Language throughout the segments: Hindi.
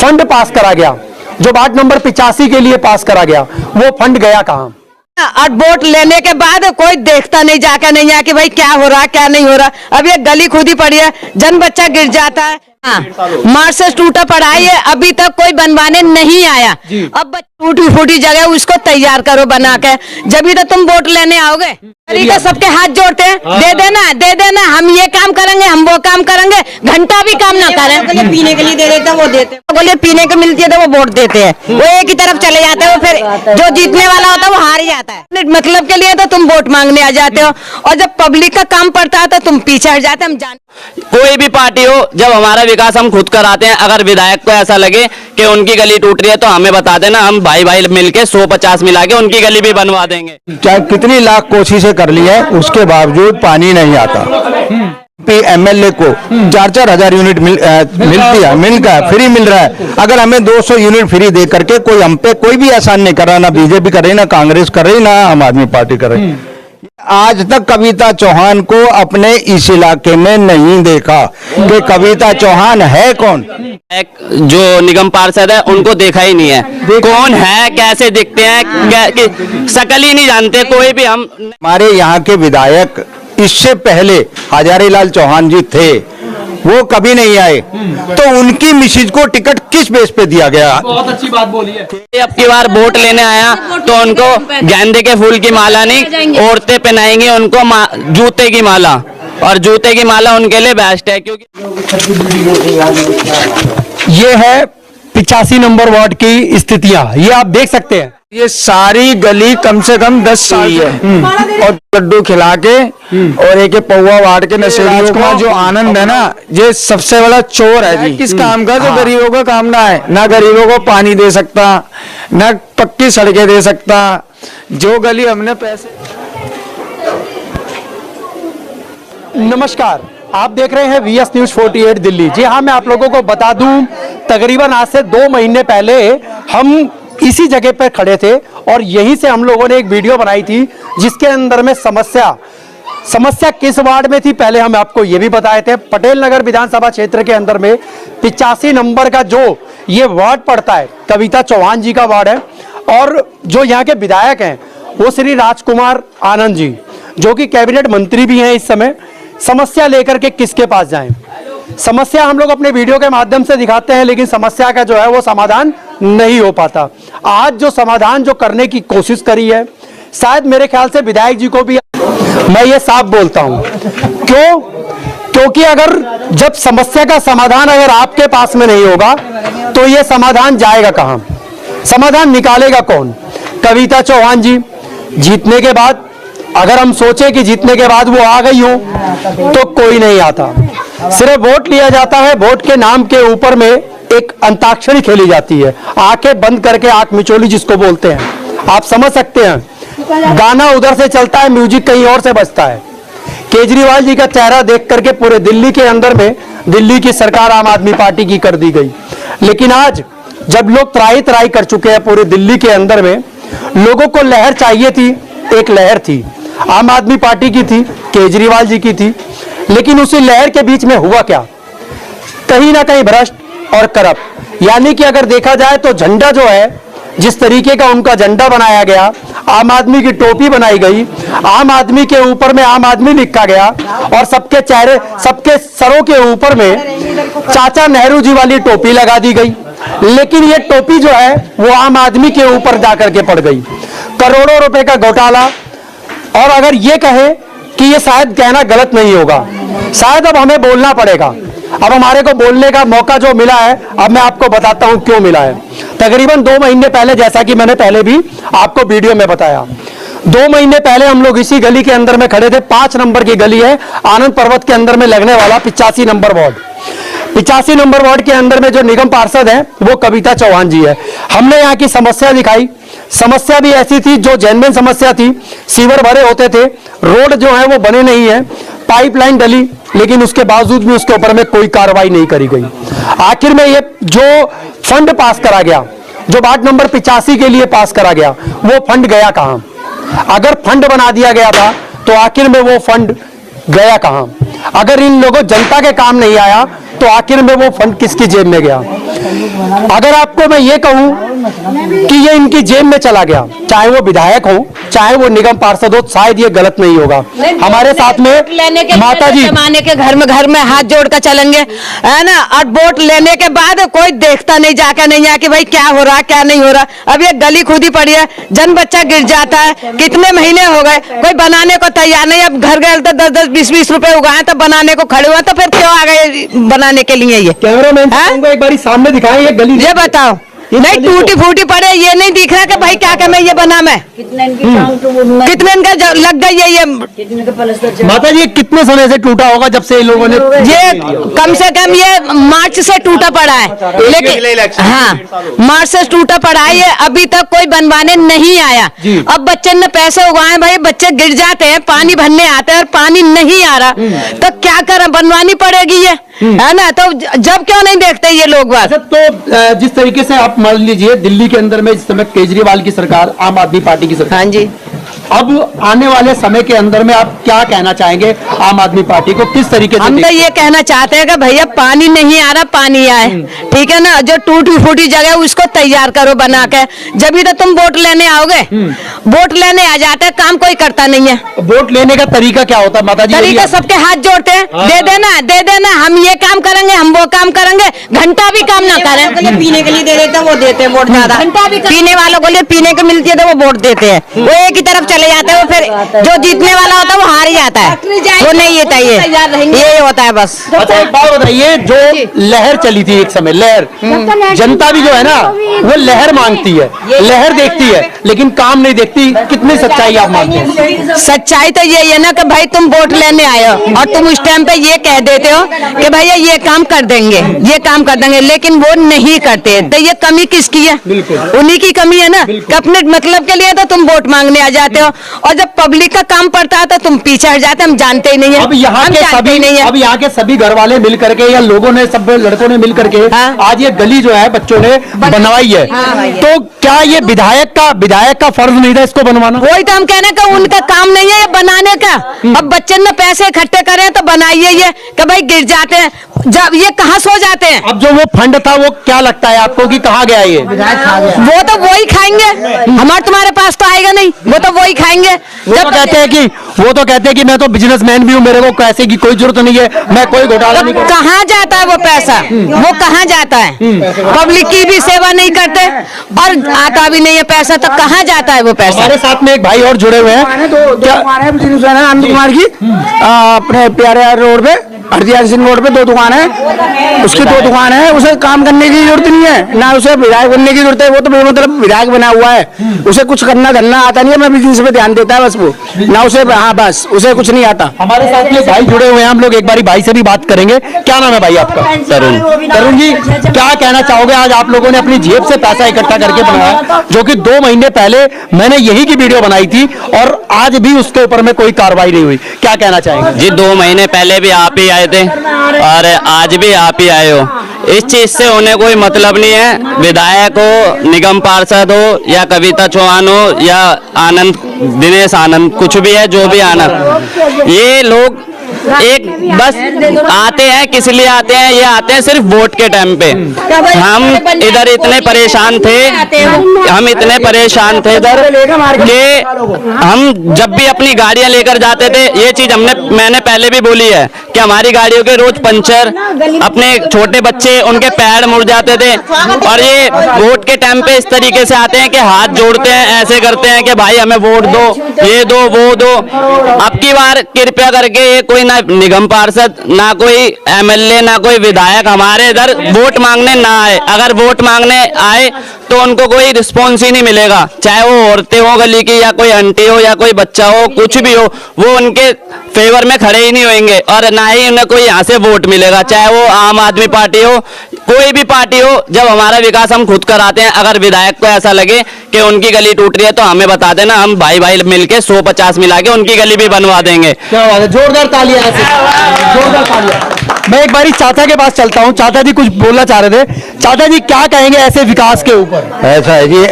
फंड पास करा गया, जो वार्ड नंबर 85 के लिए पास करा गया, वो फंड गया कहाँ? और वोट लेने के बाद कोई देखता नहीं, जाकर नहीं है कि भाई क्या हो रहा क्या नहीं हो रहा। अब ये गली खुदी पड़ी है, जन बच्चा गिर जाता है। मार्च से टूटा पड़ा है, अभी तक कोई बनवाने नहीं आया। अब टूटी फूटी जगह उसको तैयार करो बना के, जब भी तो तुम वोट लेने आओगे। तरीका सबके हाथ जोड़ते हैं, दे देना, हम ये काम करेंगे, हम वो काम करेंगे, घंटा भी काम ना करें। पीने के लिए दे देते हैं, वो देते हैं, बोले पीने को मिलती है तो वो वोट देते हैं, वो एक ही तरफ चले जाते हैं। वो फिर जो जीतने वाला होता है वो हार ही जाता है। मतलब के लिए तो तुम वोट मांगने आ जाते हो, और जब पब्लिक का काम पड़ता है तो तुम पीछे हट जाते। हम जान कोई भी पार्टी हो, जब हमारा विकास हम खुद कराते हैं। अगर विधायक को ऐसा लगे कि उनकी गली टूट रही है तो हमें बता देना, हम भाई भाई मिलके 150 मिला के उनकी गली भी बनवा देंगे। चाहे कितनी लाख कोशिशें कर ली है, उसके बावजूद पानी नहीं आता। एमएलए को 4-4 हजार यूनिट मिलता है, फ्री मिल रहा है। अगर हमें 200 यूनिट फ्री दे करके कोई हम पे कोई भी एहसान नहीं कर रहा, ना बीजेपी कर रही, ना कांग्रेस कर रही, ना आम आदमी पार्टी कर रही। आज तक कविता चौहान को अपने इस इलाके में नहीं देखा कि कविता चौहान है कौन। जो निगम पार्षद है उनको देखा ही नहीं है, कौन है, कैसे दिखते हैं, शकल ही नहीं जानते कोई भी। हम हमारे यहाँ के विधायक इससे पहले हजारीलाल चौहान जी थे, वो कभी नहीं आए, तो उनकी मिसिज को टिकट किस बेस पे दिया गया? बहुत अच्छी बात बोली है। अब की बार वोट लेने आया तो उनको गेंदे के फूल की माला नहीं, औरतें पहनाएंगी उनको जूते की माला, और जूते की माला उनके लिए बेस्ट है। क्योंकि ये है 85 नंबर वार्ड की स्थितियां, ये आप देख सकते हैं। ये सारी गली कम से कम 10 साल है, और लड्डू खिला के और एक पौवा वाट के नशेड़ियों का जो आनंद है ना, ये सबसे बड़ा चोर है जी। किस काम का जो गरीबों का काम ना है, ना गरीबों को पानी दे सकता, ना पक्की सड़कें दे सकता। जो गली हमने पैसे। नमस्कार, आप देख रहे हैं VS News 48 दिल्ली। जी हाँ, मैं आप लोगों को बता दूं, तकरीबन आज से 2 महीने पहले हम इसी जगह पर खड़े थे, और यहीं से हम लोगों ने एक वीडियो बनाई थी जिसके अंदर में समस्या किस वार्ड में थी, पहले हम आपको ये भी बताए थे। पटेल नगर विधानसभा क्षेत्र के अंदर में 85 नंबर का जो ये वार्ड पड़ता है, कविता चौहान जी का वार्ड है, और जो यहाँ के विधायक हैं वो श्री राजकुमार आनंद जी, जो कि कैबिनेट मंत्री भी हैं इस समय। समस्या लेकर के किसके पास जाएं? समस्या हम लोग अपने वीडियो के माध्यम से दिखाते हैं, लेकिन समस्या का जो है वो समाधान नहीं हो पाता। आज जो समाधान जो करने की कोशिश करी है, शायद मेरे ख्याल से विधायक जी को भी मैं ये साफ बोलता हूं। क्योंकि अगर जब समस्या का समाधान अगर आपके पास में नहीं होगा तो ये समाधान जाएगा कहां? समाधान निकालेगा कौन? कविता चौहान जी जीतने के बाद, अगर हम सोचे कि जीतने के बाद वो आ गई हो, तो कोई नहीं आता। सिर्फ वोट लिया जाता है, वोट के नाम के ऊपर में एक अंताक्षरी खेली जाती है, आंखें बंद करके आंख मिचोली जिसको बोलते हैं। आप समझ सकते हैं, गाना उधर से चलता है, म्यूजिक कहीं और से बजता है। केजरीवाल जी का चेहरा देख करके पूरे दिल्ली के अंदर में दिल्ली की सरकार आम आदमी पार्टी की कर दी गई। लेकिन आज जब लोग त्राही कर चुके हैं पूरे दिल्ली के अंदर में, लोगों को लहर चाहिए थी। एक लहर थी, आम आदमी पार्टी की थी, केजरीवाल जी की थी, लेकिन उसी लहर के बीच में हुआ क्या? कहीं ना कहीं भ्रष्ट और करप्ट। यानी कि अगर देखा जाए तो झंडा जो है, जिस तरीके का उनका झंडा बनाया गया, आम आदमी की टोपी बनाई गई, आम आदमी के ऊपर में आम आदमी लिखा गया, और सबके चेहरे, सबके सरों के ऊपर में चाचा नेहरू जी वाली टोपी लगा दी गई। लेकिन ये टोपी जो है वो आम आदमी के ऊपर जाकर के पड़ गई। करोड़ों रुपए का घोटाला। और अगर ये कहे कि ये शायद कहना गलत नहीं होगा, शायद अब हमें बोलना पड़ेगा। अब हमारे को बोलने का मौका जो मिला है, अब मैं आपको बताता हूं क्यों मिला है। तकरीबन 2 महीने पहले, जैसा कि मैंने पहले भी आपको वीडियो में बताया, 2 महीने पहले हम लोग इसी गली के अंदर में खड़े थे। 5 नंबर की गली है, आनंद पर्वत के अंदर में लगने वाला 85 नंबर वार्ड। 85 नंबर वार्ड के अंदर में जो निगम पार्षद है वो कविता चौहान जी है। हमने यहाँ की समस्या दिखाई। समस्या भी ऐसी थी जो जेन्युइन समस्या थी। सीवर भरे होते थे, रोड जो है वो बने नहीं है, पाइपलाइन डली, लेकिन उसके बावजूद भी उसके ऊपर में कोई कार्रवाई नहीं करी गई। आखिर में ये जो फंड पास करा गया, जो वार्ड नंबर 85 के लिए पास करा गया, वो फंड गया कहां? अगर फंड बना दिया गया था तो आखिर में वो फंड गया कहां? अगर इन लोगों जनता के काम नहीं आया तो आखिर में वो फंड किसकी जेब में गया? अगर आपको मैं ये कहूं कि ये इनकी जेब में चला गया, चाहे वो विधायक हो चाहे वो निगम पार्षद हो, शायद ये गलत नहीं होगा। हमारे साथ में माता जी जमाने के घर में हाथ जोड़ कर चलेंगे, है ना। और वोट लेने के बाद कोई देखता नहीं जाकर नहीं है कि भाई क्या हो रहा क्या नहीं हो रहा। अब ये गली खुदी पड़ी है, जन बच्चा गिर जाता है, कितने महीने हो गए, कोई बनाने को तैयार नहीं। अब घर गए तो 10-10, 20-20 रुपए उगाए तो बनाने को खड़े हुए, तो फिर क्यों आ गए बनाने के लिए? ये कैमरामैन एक बार सामने दिखाएं ये गली, ये बताओ। नहीं टूटी फूटी पड़े, ये नहीं दिख रहा कि भाई क्या क्या मैं ये बना मैं कितने इनका लग गई है ये। माता जी कितने समय से टूटा होगा जब से इन लोगों ने? ये कम से कम ये मार्च से टूटा पड़ा है, लेकिन हाँ मार्च से टूटा पड़ा है ये, अभी तक कोई बनवाने नहीं आया। अब बच्चे ने पैसे उगाए, भाई बच्चे गिर जाते हैं, पानी भरने आते हैं और पानी नहीं आ रहा, तो क्या करें, बनवानी पड़ेगी ये, है ना। तो जब क्यों नहीं देखते ये लोग बात? तो जिस तरीके से आप मान लीजिए दिल्ली के अंदर में इस समय केजरीवाल की सरकार, आम आदमी पार्टी की सरकार, हाँ जी, अब आने वाले समय के अंदर में आप क्या कहना चाहेंगे आम आदमी पार्टी को, किस तरीके से? हम तो ये कहना चाहते हैं कि भैया पानी नहीं आ रहा, पानी आए, ठीक है ना। जो टूटी फूटी जगह उसको तैयार करो बना के, जब भी तो तुम वोट लेने आओगे। वोट लेने आ जाते हैं, काम कोई करता नहीं है। वोट लेने का तरीका क्या होता है माता जी? तरीका सबके हाथ जोड़ते हैं, दे देना, हम ये काम करेंगे, हम वो काम करेंगे, घंटा भी काम ना करें। पीने के लिए दे देते हैं, वो देते हैं वोट ज्यादा। पीने वालों को लिए पीने को मिलती है तो वो वोट देते हैं, वो एक ही तरफ चले जाते हैं, वो फिर जो जीतने वाला होता है वो हार ही जाता है, वो नहीं जीता। ये होता है बस। अच्छा एक बात बताइए, जो लहर चली थी एक समय, लहर, जनता भी जो है ना वो लहर मांगती है, लहर देखती है लेकिन काम नहीं देखती, कितनी सच्चाई आप मानते हैं? सच्चाई तो यही है ना कि भाई तुम वोट लेने आए हो और तुम उस टाइम पे ये कह देते हो कि भैया ये काम कर देंगे, ये काम कर देंगे, लेकिन वो नहीं करते। तो ये कमी किसकी है? उन्हीं की कमी है ना, कि अपने मतलब के लिए तो तुम वोट मांगने आ जाते हो, और जब पब्लिक का काम पड़ता है तो तुम पीछे हट जाते, हम जानते ही नहीं है। अब यहाँ के सभी नहीं है। अब यहाँ के सभी घर वाले मिल करके या लोगों ने, सब लड़कों ने मिल करके आज ये गली जो है बच्चों ने बनवाई है, तो क्या ये विधायक का फर्ज नहीं था इसको बनवाना? वही तो हम कहने का, उनका काम नहीं है ये बनाने का। अब बच्चे ने पैसे इकट्ठे करे तो बनाइए ये, कि भाई गिर जाते हैं, जब ये कहाँ सो जाते हैं। अब जो वो फंड था वो क्या लगता है आपको कि कहाँ गया ये? वो तो वही खाएंगे, हमारे तुम्हारे पास तो आएगा नहीं, वो तो वही खाएंगे। वो तो कहते हैं कि मैं तो बिजनेसमैन भी हूँ, मेरे को पैसे की कोई जरूरत नहीं है, मैं कोई घोटाला नहीं करता। कहाँ जाता है वो पैसा? वो कहाँ जाता है? पब्लिक की भी सेवा नहीं करते और आता भी नहीं है पैसा, तो कहाँ जाता है वो पैसा? हमारे साथ में एक भाई और जुड़े हुए हैं, आनंद कुमार की अपने प्यारे रोड पे, हरदियाल सिंह रोड पे 2 दुकान है, उसकी 2 दुकान है, उसे काम करने की जरूरत नहीं है, ना उसे विधायक बनने की जरूरत है, वो तो मतलब विधायक बना हुआ है, उसे कुछ करना धरना आता नहीं है, मैं बिजनेस पे ध्यान देता है बस वो, ना उसे, हाँ बस उसे कुछ नहीं आता। हमारे साथ में भाई जुड़े हुए हैं, हम लोग एक बारी भाई से भी बात करेंगे। क्या नाम है भाई आपका? तरुण जी, क्या कहना चाहोगे? आज आप लोगों ने अपनी जेब से पैसा इकट्ठा करके बनाया, जो कि 2 महीने पहले मैंने यही की वीडियो बनाई थी और आज भी उसके ऊपर में कोई कार्रवाई नहीं हुई, क्या कहना चाहेंगे? जी 2 महीने पहले भी आप ही आए थे और आज भी आप ही आए हो, इस चीज से उन्हें कोई मतलब नहीं है। विधायक हो, निगम पार्षद हो, या कविता चौहान हो, या आनंद, दिनेश आनंद, कुछ भी है, जो भी आनंद, ये लोग एक बस आते हैं, किस लिए आते हैं? ये आते हैं सिर्फ वोट के टाइम पे। हम इधर इतने परेशान थे इधर कि हम जब भी अपनी गाड़ियां लेकर जाते थे, ये चीज मैंने पहले भी बोली है कि हमारी गाड़ियों के रोज पंचर, अपने छोटे बच्चे उनके पैर मुड़ जाते थे, और ये वोट के टाइम पे इस तरीके से आते हैं कि हाथ जोड़ते हैं, ऐसे करते हैं कि भाई हमें वोट दो, ये दो, वो दो। अब की बार कृपया करके ये कोई ना निगम पार्षद, ना कोई एमएलए, ना कोई विधायक हमारे इधर वोट मांगने ना आए। अगर वोट मांगने आए तो उनको कोई रिस्पॉन्स ही नहीं मिलेगा, चाहे वो औरतें हो गली की, या कोई आंटी हो, या कोई बच्चा हो, कुछ भी हो, वो उनके फेवर में खड़े ही नहीं होंगे, और ना ही उन्हें कोई यहाँ से वोट मिलेगा, चाहे वो आम आदमी पार्टी हो, कोई भी पार्टी हो। जब हमारा विकास हम खुद कराते हैं, अगर विधायक को ऐसा लगे कि उनकी गली टूट रही है तो हमें बता देना, हम भाई भाई मिलके 150 मिला के उनकी गली भी बनवा देंगे। क्या बात है, जोरदार तालियां, जोरदार तालियां। मैं एक बारी चाचा के पास चलता हूं, चाचा जी कुछ बोलना चाह रहे थे। चाचा जी क्या कहेंगे ऐसे विकास के ऊपर? ऐसा है जी,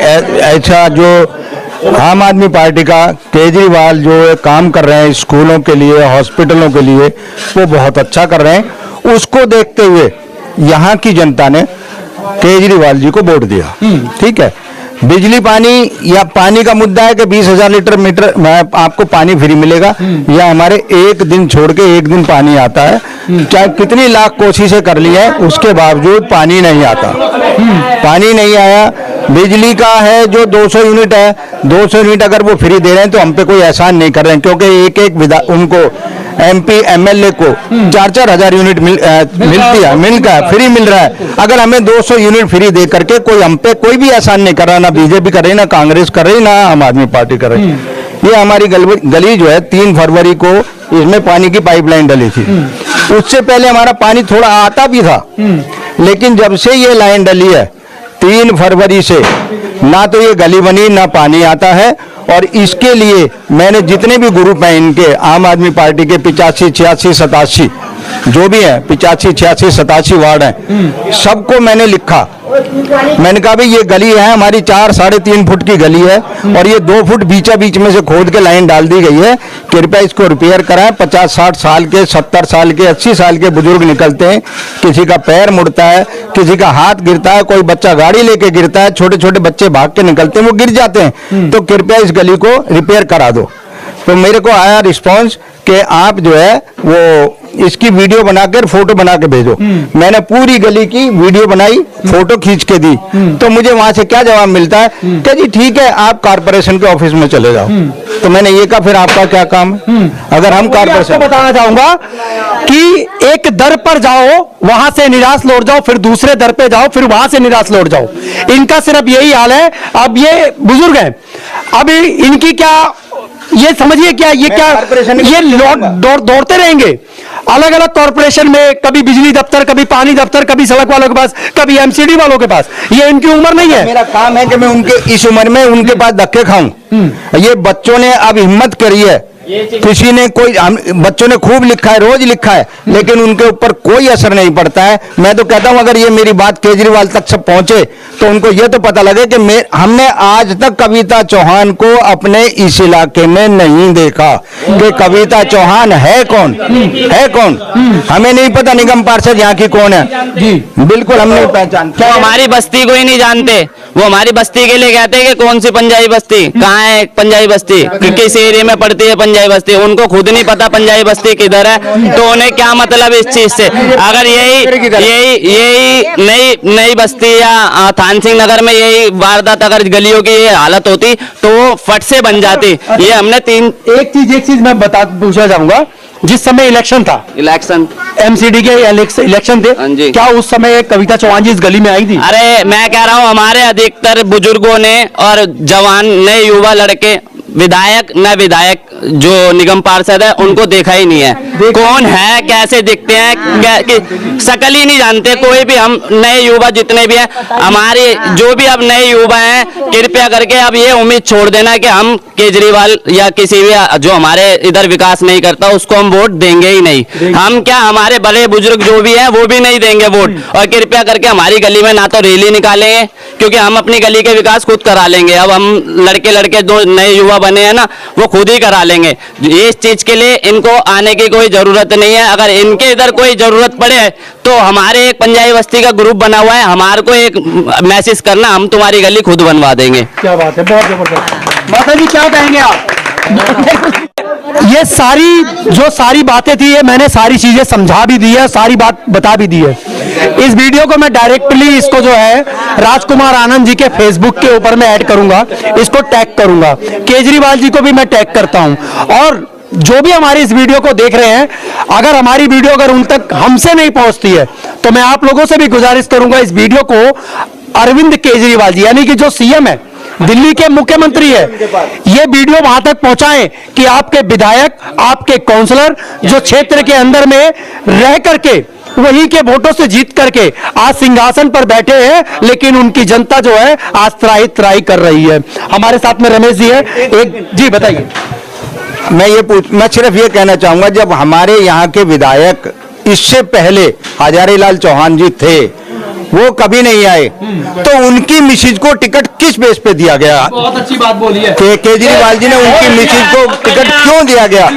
ऐसा जो आम आदमी पार्टी का केजरीवाल जो काम कर रहे हैं स्कूलों के लिए, हॉस्पिटलों के लिए, वो बहुत अच्छा कर रहे हैं। उसको देखते हुए यहाँ की जनता ने केजरीवाल जी को वोट दिया। ठीक है, बिजली पानी या पानी का मुद्दा है कि 20,000 लीटर मीटर आपको पानी फ्री मिलेगा, या हमारे एक दिन छोड़ के एक दिन पानी आता है, चाहे कितनी लाख कोशिशें कर ली है उसके बावजूद पानी नहीं आता। पानी नहीं आया। बिजली का है जो 200 यूनिट है, 200 यूनिट अगर वो फ्री दे रहे हैं तो हम पे कोई एहसान नहीं कर रहे हैं, क्योंकि एक एक उनको MP MLA को 4-4 हजार यूनिट मिलती है, मिलता है, फ्री मिल रहा है। अगर हमें 200 यूनिट फ्री दे करके कोई हम पे कोई भी एहसान नहीं कर रहा, ना बीजेपी कर रही, ना कांग्रेस कर रही, ना आम आदमी पार्टी कर रही। ये हमारी गली जो है 3 फरवरी को इसमें पानी की पाइपलाइन डली थी। उससे पहले हमारा पानी थोड़ा आता भी था, लेकिन जब से ये लाइन डली है 3 फरवरी से ना तो ये गली बनी ना पानी आता है। और इसके लिए मैंने जितने भी ग्रुप हैं इनके आम आदमी पार्टी के 85, 86, 87 जो भी है 85, 86, 87 वार्ड हैं, सबको मैंने लिखा। मैंने कहा भाई ये गली है हमारी 4-3.5 फुट की गली है और ये 2 फुट बीचा बीच में से खोद के लाइन डाल दी गई है, कृपया इसको रिपेयर कराएं। 50-60 साल के, 70 साल के, 80 साल के बुजुर्ग निकलते हैं, किसी का पैर मुड़ता है, किसी का हाथ गिरता है, कोई बच्चा गाड़ी लेके गिरता है, छोटे छोटे बच्चे भाग के निकलते हैं, वो गिर जाते हैं, तो कृपया इस गली को रिपेयर करा दो। तो मेरे को आया रिस्पॉन्स कि आप जो है वो इसकी वीडियो बनाकर फोटो बना के भेजो। मैंने पूरी गली की वीडियो बनाई, फोटो खींच के दी, तो मुझे वहां से क्या जवाब मिलता है कि जी ठीक है आप कारपोरेशन के ऑफिस में चले जाओ। तो मैंने ये कहा फिर आपका क्या काम है? अगर हम कारपोरेशन, बताना चाहूंगा कि एक दर पर जाओ, वहां से निराश लौट जाओ, फिर दूसरे दर पे जाओ, फिर वहां से निराश लौट जाओ। इनका सिर्फ यही हाल है। अब ये बुजुर्ग हैं, अभी इनकी क्या ये समझिए क्या ये क्या ये दौड़ते रहेंगे अलग अलग कॉर्पोरेशन में, कभी बिजली दफ्तर, कभी पानी दफ्तर, कभी सड़क वालों के पास, कभी MCD वालों के पास। ये इनकी उम्र नहीं है। मेरा काम है कि मैं उनके इस उम्र में उनके पास धक्के खाऊं। ये बच्चों ने अब हिम्मत करी है, किसी ने कोई बच्चों ने खूब लिखा है, रोज लिखा है, लेकिन उनके ऊपर कोई असर नहीं पड़ता है। मैं तो कहता हूं अगर ये मेरी बात केजरीवाल तक से पहुंचे तो उनको ये तो पता लगे कि हमने आज तक कविता चौहान को अपने इस इलाके में नहीं देखा कि कविता चौहान है कौन, है कौन। हमें नहीं पता निगम पार्षद यहाँ की कौन है जी, बिल्कुल हम नहीं पहचान। वो हमारी बस्ती को ही नहीं जानते। वो हमारी बस्ती के लिए कहते हैं कि कौन सी पंजाबी बस्ती, कहाँ है पंजाबी बस्ती, किस एरिया में पड़ती है पंजाबी बस्ती। उनको खुद नहीं पता पंजाबी बस्ती किधर है, तो उन्हें क्या मतलब इस चीज से। अगर यही नई बस्ती या थान सिंह नगर में यही वारदात अगर गलियों की ये हालत होती तो वो फट से बन जाती। ये हमने एक चीज मैं पूछना चाहूंगा, जिस समय इलेक्शन था, इलेक्शन MCD के इलेक्शन थे, क्या उस समय कविता चौहान जी इस गली में आई थी? अरे मैं कह रहा हूँ हमारे अधिकतर बुजुर्गों ने और जवान नए युवा लड़के, विधायक न विधायक जो निगम पार्षद है उनको देखा ही नहीं है। कौन है, कैसे दिखते हैं, शकल ही नहीं जानते कोई भी। हम नए युवा जितने भी हैं, हमारे जो भी अब नए युवा हैं, कृपया करके अब ये उम्मीद छोड़ देना कि हम केजरीवाल या किसी भी जो हमारे इधर विकास नहीं करता उसको हम वोट देंगे ही नहीं। हम क्या हमारे बड़े बुजुर्ग जो भी हैं वो भी नहीं देंगे वोट। और कृपया करके हमारी गली में ना तो रैली निकालेंगे, क्योंकि हम अपनी गली के विकास खुद करा लेंगे। अब हम लड़के जो नए युवा बने हैं ना वो खुद ही करा लेंगे। इस चीज के लिए इनको आने की कोई जरूरत नहीं है। अगर इनके इधर कोई जरूरत पड़े तो हमारे एक पंजाबी बस्ती का ग्रुप बना हुआ है, हमारे को एक मैसेज करना, हम तुम्हारी गली खुद बनवा देंगे। क्या बात है, बहुत जबरदस्त। माता जी क्या कहेंगे आप? ये सारी बातें थी, ये मैंने सारी चीजें समझा भी दी है, सारी बात बता भी दी है। इस वीडियो को मैं डायरेक्टली इसको जो है राजकुमार आनंद जी के फेसबुक के ऊपर मैं ऐड करूंगा, इसको टैग करूंगा, केजरीवाल जी को भी मैं टैग करता हूं। और जो भी हमारी इस वीडियो को देख रहे हैं, अगर हमारी वीडियो अगर उन तक हमसे नहीं पहुंचती है तो मैं आप लोगों से भी गुजारिश करूंगा इस वीडियो को अरविंद केजरीवाल जी यानी कि जो CM है, दिल्ली के मुख्यमंत्री है, ये वीडियो वहां तक पहुंचाएं कि आपके विधायक, आपके काउंसलर जो क्षेत्र के अंदर में रह करके वही के वोटों से जीत करके आज सिंहासन पर बैठे हैं, लेकिन उनकी जनता जो है आज त्राही कर रही है। हमारे साथ में रमेश जी है, एक जी बताइए। मैं सिर्फ ये कहना चाहूंगा, जब हमारे यहाँ के विधायक इससे पहले हजारीलाल चौहान जी थे, वो कभी नहीं आए, तो उनकी मिसेज को टिकट किस बेस पे दिया गया? बहुत अच्छी बात बोली है केजरीवाल जी ने उनकी मिसेज को टिकट क्यों दिया गया?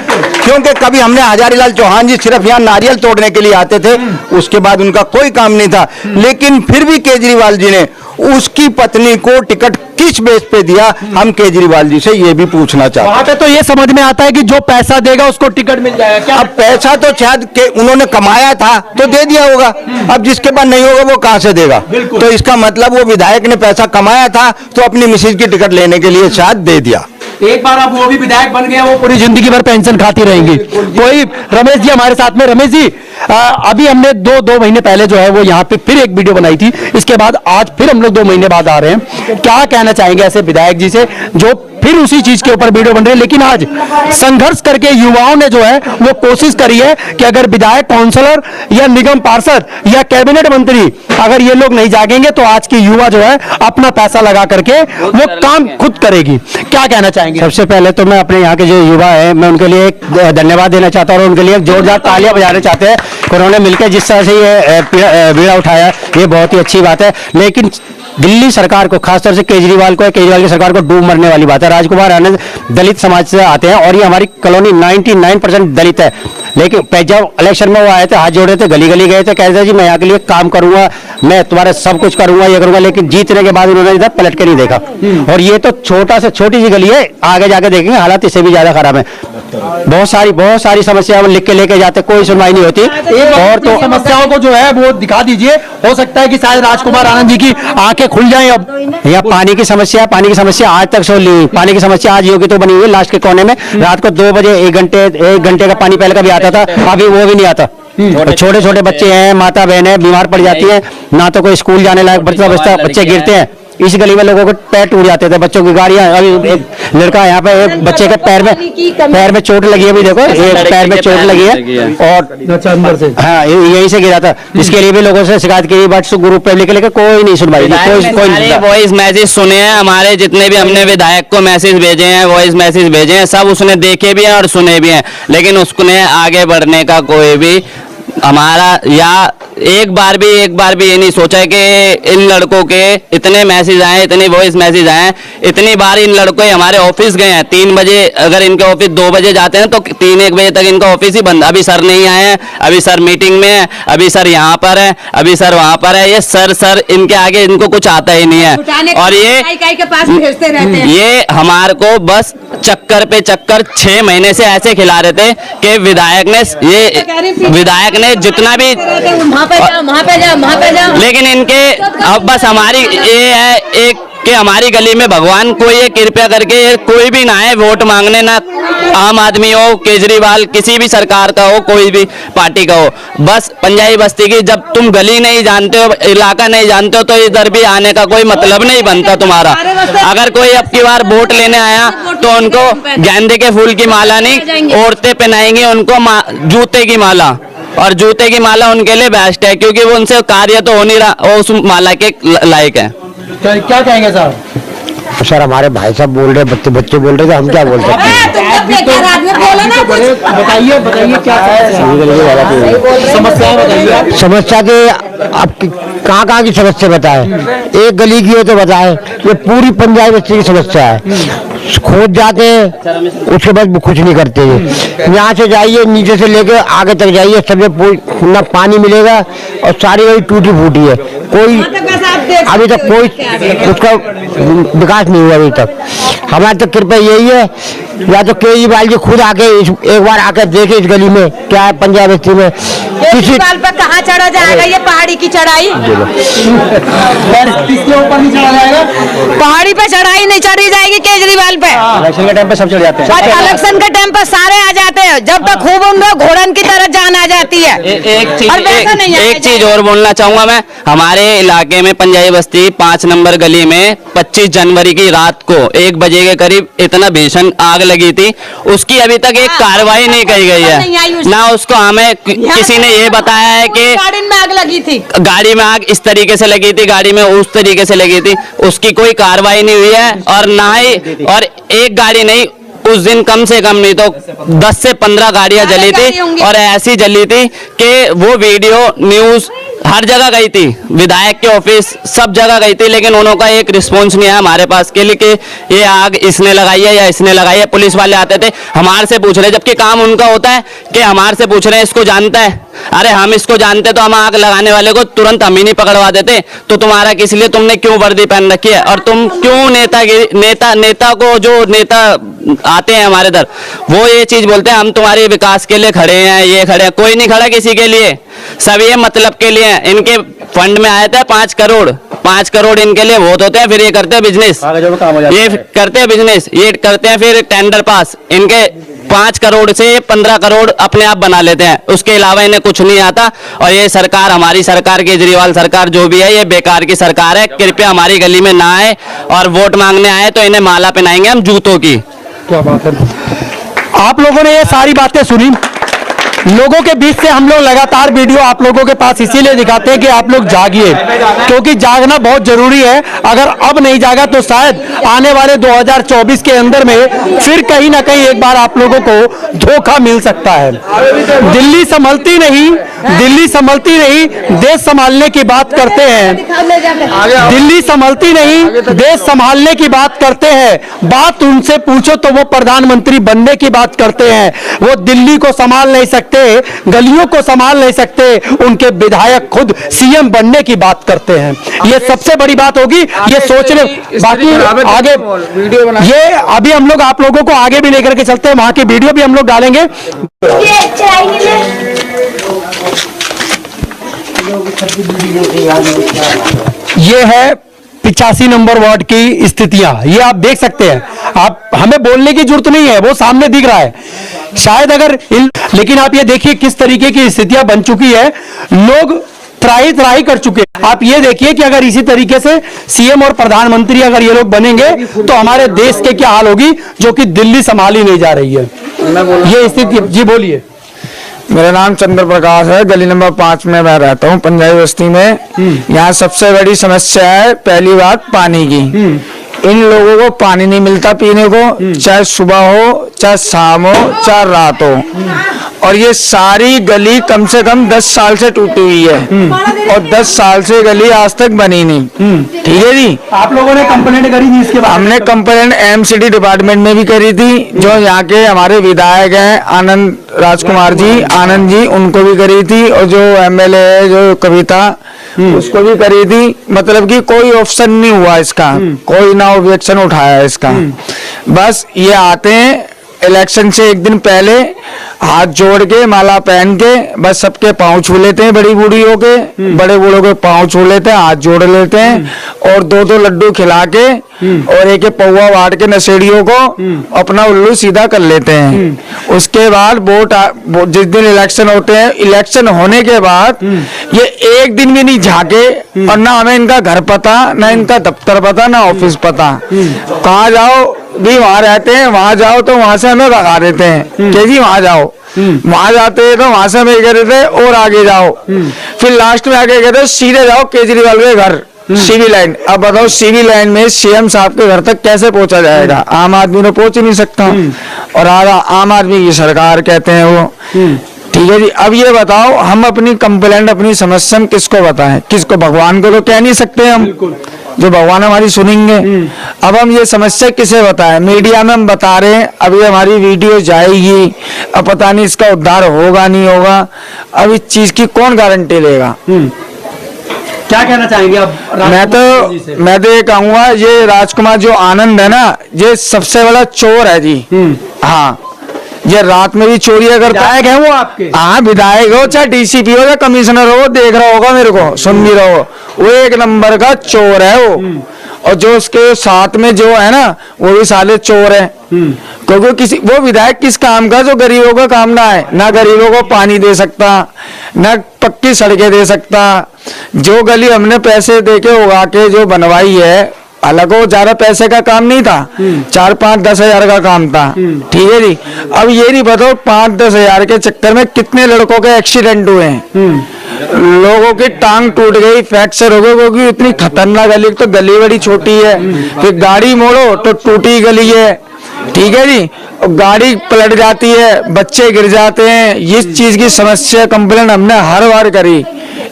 क्योंकि कभी हमने हजारीलाल चौहान जी सिर्फ यहाँ नारियल तोड़ने के लिए आते थे, उसके बाद उनका कोई काम नहीं था, लेकिन फिर भी केजरीवाल जी ने उसकी पत्नी को टिकट किस बेस पे दिया, हम केजरीवाल जी से ये भी पूछना चाहते हैं। वहां पे तो ये समझ में आता है कि जो पैसा देगा उसको टिकट मिल जाएगा क्या? अब पैसा तो शायद के उन्होंने कमाया था तो दे दिया होगा, अब जिसके पास नहीं होगा वो कहां से देगा? तो इसका मतलब वो विधायक ने पैसा कमाया था तो अपनी मिसेज की टिकट लेने के लिए शायद दे दिया। एक बार अब वो भी विधायक बन गए, वो पूरी जिंदगी भर पेंशन खाती रहेंगी। कोई रमेश जी हमारे साथ में। रमेश जी, अभी हमने दो महीने पहले जो है वो यहाँ पे फिर एक वीडियो बनाई थी, इसके बाद आज फिर हम लोग 2 महीने बाद आ रहे हैं। क्या कहना चाहेंगे ऐसे विधायक जी से जो फिर उसी चीज के ऊपर वीडियो बन रही है, लेकिन आज संघर्ष करके युवाओं ने जो है वो कोशिश करी है कि अगर विधायक, काउंसलर या निगम पार्षद या कैबिनेट मंत्री अगर ये लोग नहीं जागेंगे तो आज की युवा जो है अपना पैसा लगा करके वो काम खुद करेगी। क्या कहना चाहेंगे? सबसे पहले तो मैं अपने यहाँ के जो युवा है मैं उनके लिए एक धन्यवाद देना चाहता हूँ और उनके लिए एक जोरदार तालियां बजाना चाहते हैं। उन्होंने मिलकर जिस तरह से ये बीड़ा उठाया ये बहुत ही अच्छी बात है, लेकिन दिल्ली सरकार को, खासतौर से केजरीवाल की सरकार को डूब मरने वाली बात है। राजकुमार आनंद दलित समाज से आते हैं और ये हमारी कॉलोनी 99% दलित है, लेकिन जब इलेक्शन में वो आए थे, हाथ जोड़े थे, गली गली गए थे, कहते थे जी मैं यहाँ के लिए काम करूंगा, मैं तुम्हारा सब कुछ करूंगा, ये करूंगा, लेकिन जीतने के बाद उन्होंने इधर पलट के नहीं देखा। और ये तो छोटी सी गली है, आगे जाके देखेंगे हालात इससे भी ज्यादा खराब है। बहुत सारी समस्याएं लिख के लेके जाते, कोई सुनवाई नहीं होती। और तो समस्याओं को जो है वो दिखा दीजिए, हो सकता है कि शायद राजकुमार आनंद जी की आंखें खुल जाएं। अब यहाँ पानी की समस्या आज तक सोल्व नहीं हुई। पानी की समस्या आज योगी तो बनी हुई है लास्ट के कोने में, रात को 2 बजे 1 घंटे का पानी पहले कभी आता था, अभी वो भी नहीं आता। छोटे छोटे बच्चे हैं, माता बहनें बीमार पड़ जाती हैं, ना तो कोई स्कूल जाने लायक बच्चे गिरते हैं। इस गली में लोगों के पैर टूट जाते थे, बच्चों की गाड़ियां। अभी एक लड़का यहाँ पे एक बच्चे के पैर में चोट लगी है, अभी देखो एक पैर में चोट लगी है और अंदर से हाँ यहीं से गिरा था। इसके लिए भी लोगों से शिकायत की, बट ग्रुप पे लेके कोई नहीं सुनवाई, कोई वॉइस मैसेज सुने हैं हमारे, जितने भी हमने विधायक को मैसेज भेजे हैं, वॉइस मैसेज भेजे हैं, सब उसने देखे भी हैं और सुने भी हैं, लेकिन उसने आगे बढ़ने का कोई भी हमारा या एक बार भी ये नहीं सोचा है कि इन लड़कों के इतने मैसेज आए, इतने वॉइस मैसेज आए, इतनी बार इन लड़कों हमारे ऑफिस गए हैं। 3 बजे अगर इनके ऑफिस 2 बजे जाते हैं तो 3-1 बजे तक इनका ऑफिस ही बंद। अभी सर नहीं आए हैं, अभी सर मीटिंग में है, अभी सर यहाँ पर है, अभी सर वहाँ पर है। ये सर इनके आगे इनको कुछ आता ही नहीं है। और ये हमारे को बस चक्कर पे चक्कर 6 महीने से ऐसे खिला रहे थे कि विधायक ने जितना भी वहाँ पे जाओ। लेकिन इनके अब बस हमारी ये है एक कि हमारी गली में भगवान कोई ये कृपया करके कोई भी ना आए वोट मांगने, ना आम आदमी हो, केजरीवाल, किसी भी सरकार का हो, कोई भी पार्टी का हो, बस पंजाबी बस्ती की जब तुम गली नहीं जानते हो, इलाका नहीं जानते हो, तो इधर भी आने का कोई मतलब नहीं बनता तुम्हारा। अगर कोई अब की बार वोट लेने आया तो उनको गेंदे के फूल की माला नहीं, औरतें पहनाएंगी उनको जूते की माला, और जूते की माला उनके लिए बेस्ट है, क्योंकि वो उनसे कार्य तो हो नहीं रहा, वो उस माला के लायक है। क्या कहेंगे साहब? सर हमारे भाई साहब बोल रहे, बच्चे बोल रहे थे, हम क्या बोल सकते हैं? बताइए क्या समस्या बताइए। समस्या के अब कहाँ की समस्या बताए? एक गली की हो तो बताए, ये पूरी पंजाबी बस्ती की समस्या है। खोद जाते हैं, उसके बाद कुछ नहीं करते। यहाँ से जाइए, नीचे से लेकर आगे तक जाइए, सब ना पानी मिलेगा और सारी वही टूटी फूटी है। कोई अभी तक कोई उसका विकास नहीं हुआ अभी तक। हमारी तो कृपया यही है, या तो केजरीवाल जी खुद आके एक बार आकर देखे इस गली में क्या है पंजाब बस्ती में। केजरीवाल पर कहाँ चढ़ा जाएगा ये पहाड़ी की चढ़ाई? किसके ऊपर नहीं चढ़ा जाएगा? पहाड़ी पे चढ़ाई नहीं चढ़ी जाएगी केजरीवाल पे। इलेक्शन के टाइम पे सब चढ़ जाते हैं। इलेक्शन के टाइम पर सारे आ जाते हैं, जब तक खूब उनको घोड़न की तरह जान आ जाती है। एक चीज और बोलना चाहूंगा मैं, हमारे इलाके में पंजाबी बस्ती 5 नंबर गली में 25 जनवरी की रात को 1 बजे के करीब इतना भीषण आग लगी थी, उसकी अभी तक एक कार्रवाई नहीं की गई है, ना उसको हमें किसी ने ये बताया है कि गाड़ी में आग लगी थी, गाड़ी में आग इस तरीके से लगी थी, गाड़ी में उस तरीके से लगी थी, उसकी कोई कार्रवाई नहीं हुई है। और ना ही, और एक गाड़ी नहीं, उस दिन कम से कम नहीं तो 10 से 15 गाड़ियां जली थी, और ऐसी जली थी कि वो वीडियो न्यूज हर जगह गई थी, विधायक के ऑफिस सब जगह गई थी, लेकिन उन्होंने एक रिस्पॉन्स नहीं आया हमारे पास के लिए कि ये आग इसने लगाई है या इसने लगाई है। पुलिस वाले आते थे हमारे से पूछ रहे, जबकि काम उनका होता है कि हमारे से पूछ रहे हैं इसको जानता है। अरे हम इसको जानते तो हम आग लगाने वाले को तुरंत हम ही नहीं पकड़वा देते। तो तुम्हारा किस लिए, तुमने क्यों वर्दी पहन रखी है और तुम क्यों नेता को जो नेता आते हैं हमारे इधर वो ये चीज बोलते हैं हम तुम्हारे विकास के लिए खड़े हैं, ये खड़े हैं। कोई नहीं खड़ा किसी के लिए, सब ये मतलब के लिए। इनके फंड में आए थे 5 करोड़ इनके लिए वोट होते हैं, फिर ये करते हैं बिजनेस, ये करते हैं बिजनेस, ये करते हैं फिर टेंडर पास। इनके 5 करोड़ से 15 करोड़ अपने आप बना लेते हैं, उसके अलावा इन्हें कुछ नहीं आता। और ये सरकार, हमारी सरकार, केजरीवाल सरकार जो भी है, ये बेकार की सरकार है। कृपया हमारी गली में ना आए और वोट मांगने आए तो इन्हें माला पहनाएंगे हम जूतों की। क्या बात है। आप लोगों ने ये सारी बातें सुनी, लोगों के बीच से हम लोग लगातार वीडियो आप लोगों के पास इसीलिए दिखाते हैं कि आप लोग जागिए, क्योंकि जागना बहुत जरूरी है। अगर अब नहीं जागा तो शायद आने वाले 2024 के अंदर में फिर कहीं ना कहीं एक बार आप लोगों को धोखा मिल सकता है। दिल्ली संभलती नहीं, देश संभालने की बात करते हैं। दिल्ली संभलती नहीं, देश संभालने की बात करते हैं। बात उनसे पूछो तो वो प्रधानमंत्री बनने की बात करते हैं। वो दिल्ली को संभाल नहीं सकते, गलियों को संभाल नहीं सकते, उनके विधायक खुद सीएम बनने की बात करते हैं। ये सबसे बड़ी बात होगी, ये सोचने। बाकी आगे ये अभी हम लोग आप लोगों को आगे भी लेकर के चलते हैं, वहां की वीडियो भी हम लोग डालेंगे। ये है 85 नंबर वार्ड की स्थितियां, ये आप देख सकते हैं। आप हमें बोलने की जरूरत नहीं है, वो सामने दिख रहा है। शायद अगर लेकिन आप ये देखिए किस तरीके की स्थितियां बन चुकी है, लोग त्राही कर चुके हैं। आप ये देखिए कि अगर इसी तरीके से सीएम और प्रधानमंत्री अगर ये लोग बनेंगे तो हमारे देश के क्या हाल होगी, जो कि दिल्ली संभाली नहीं जा रही है। ये स्थिति। जी बोलिए। मेरा नाम चंद्र प्रकाश है, गली नंबर 5 में मैं रहता हूँ, पंजाबी बस्ती में। यहाँ सबसे बड़ी समस्या है पहली बात पानी की। इन लोगों को पानी नहीं मिलता पीने को, चाहे सुबह हो, चाहे शाम हो, चाहे रात हो। और ये सारी गली कम से कम 10 साल से टूटी हुई है और 10 साल से गली आज तक बनी नहीं। ठीक है जी। आप लोगों ने कंप्लेंट करी थी इसके बाद? हमने कंप्लेंट एमसीडी डिपार्टमेंट में भी करी थी, जो यहाँ के हमारे विधायक हैं आनंद राजकुमार जी, आनंद जी, उनको भी करी थी। और जो एमएलए है जो कविता, उसको भी करी थी। मतलब कि कोई ऑप्शन नहीं हुआ इसका, कोई ना ऑब्जेक्शन उठाया इसका। बस ये आते हैं इलेक्शन से एक दिन पहले, हाथ जोड़ के माला पहन के बस सबके पाँव छू लेते हैं, बड़ी बूढ़ियों के, बड़े बूढ़ों के पाँव छू लेते हैं, हाथ जोड़ लेते हैं और 2-2 लड्डू खिला के और एक पौवा बांट के नशेड़ियों को अपना उल्लू सीधा कर लेते हैं। उसके बाद जिस दिन इलेक्शन होते हैं, इलेक्शन होने के बाद ये एक दिन भी नहीं झाके और ना हमें इनका घर पता, ना इनका दफ्तर पता, ना ऑफिस पता। कहाँ जाओ भी वहां रहते हैं, वहां जाओ तो वहां से हमें भगा देते हैं कि जी वहां जाओ। वहां जाते हैं तो वहां से हमें कह देते हैं और आगे जाओ। फिर लास्ट में आके कहते हैं सीधे जाओ केजरीवाल के घर, सीवी लाइन। अब बताओ सीवी लाइन में सीएम साहब के घर तक कैसे पहुंचा जाएगा? आम आदमी तो पहुंच ही नहीं सकता। और आम आदमी की सरकार कहते हैं वो। ठीक है जी। अब ये बताओ हम अपनी कंप्लेंट, अपनी समस्या हम किसको बताएं? किसको? भगवान को तो कह नहीं सकते हम, जो भगवान हमारी सुनेंगे। अब हम ये समस्या किसे बताएं? मीडिया में हम बता रहे हैं, अभी हमारी वीडियो जाएगी, अब पता नहीं इसका उद्धार होगा नहीं होगा। अब इस चीज की कौन गारंटी लेगा? क्या कहना चाहेंगे आप? मैं तो ये कहूँगा, ये राजकुमार जो आनंद है ना, ये सबसे बड़ा चोर है जी। हाँ, ये रात में भी चोरियां करता है। वो आपके? हाँ, विधायक हो चाहे डीसीपी हो या कमिश्नर हो, देख रहा होगा मेरे को, सुन भी रहा हो, वो एक नंबर का चोर है वो। और जो उसके साथ में जो है ना, वो भी साले चोर है। क्योंकि वो विधायक किस काम का, जो गरीबों का काम ना है, ना गरीबों को पानी दे सकता, ना पक्की सड़कें दे सकता। जो गली हमने पैसे देके उगा के जो बनवाई है, हालांकि वो ज्यादा पैसे का काम नहीं था, 4-5-10 हजार का काम था। ठीक है जी। अब ये नहीं बताओ 5-10 हजार के चक्कर में कितने लड़कों के एक्सीडेंट हुए हैं, लोगों की टांग टूट गई, फ्रैक्चर हो गए, क्योंकि इतनी खतरनाक गली। तो गली बड़ी छोटी है, फिर गाड़ी मोड़ो तो टूटी गली है, ठीक है जी, और गाड़ी पलट जाती है, बच्चे गिर जाते हैं। इस चीज की समस्या कंप्लेंट हमने हर बार करी,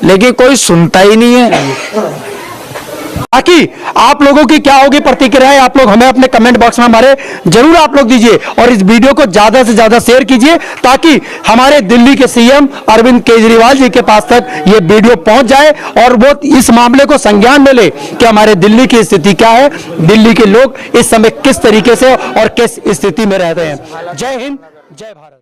लेकिन कोई सुनता ही नहीं है। बाकी आप लोगों की क्या होगी प्रतिक्रिया, आप लोग हमें अपने कमेंट बॉक्स में हमारे जरूर आप लोग दीजिए, और इस वीडियो को ज्यादा से ज्यादा शेयर कीजिए, ताकि हमारे दिल्ली के सीएम अरविंद केजरीवाल जी के पास तक ये वीडियो पहुंच जाए और वो इस मामले को संज्ञान में ले कि हमारे दिल्ली की स्थिति क्या है, दिल्ली के लोग इस समय किस तरीके से और किस स्थिति में रहते हैं। जय हिंद, जय भारत।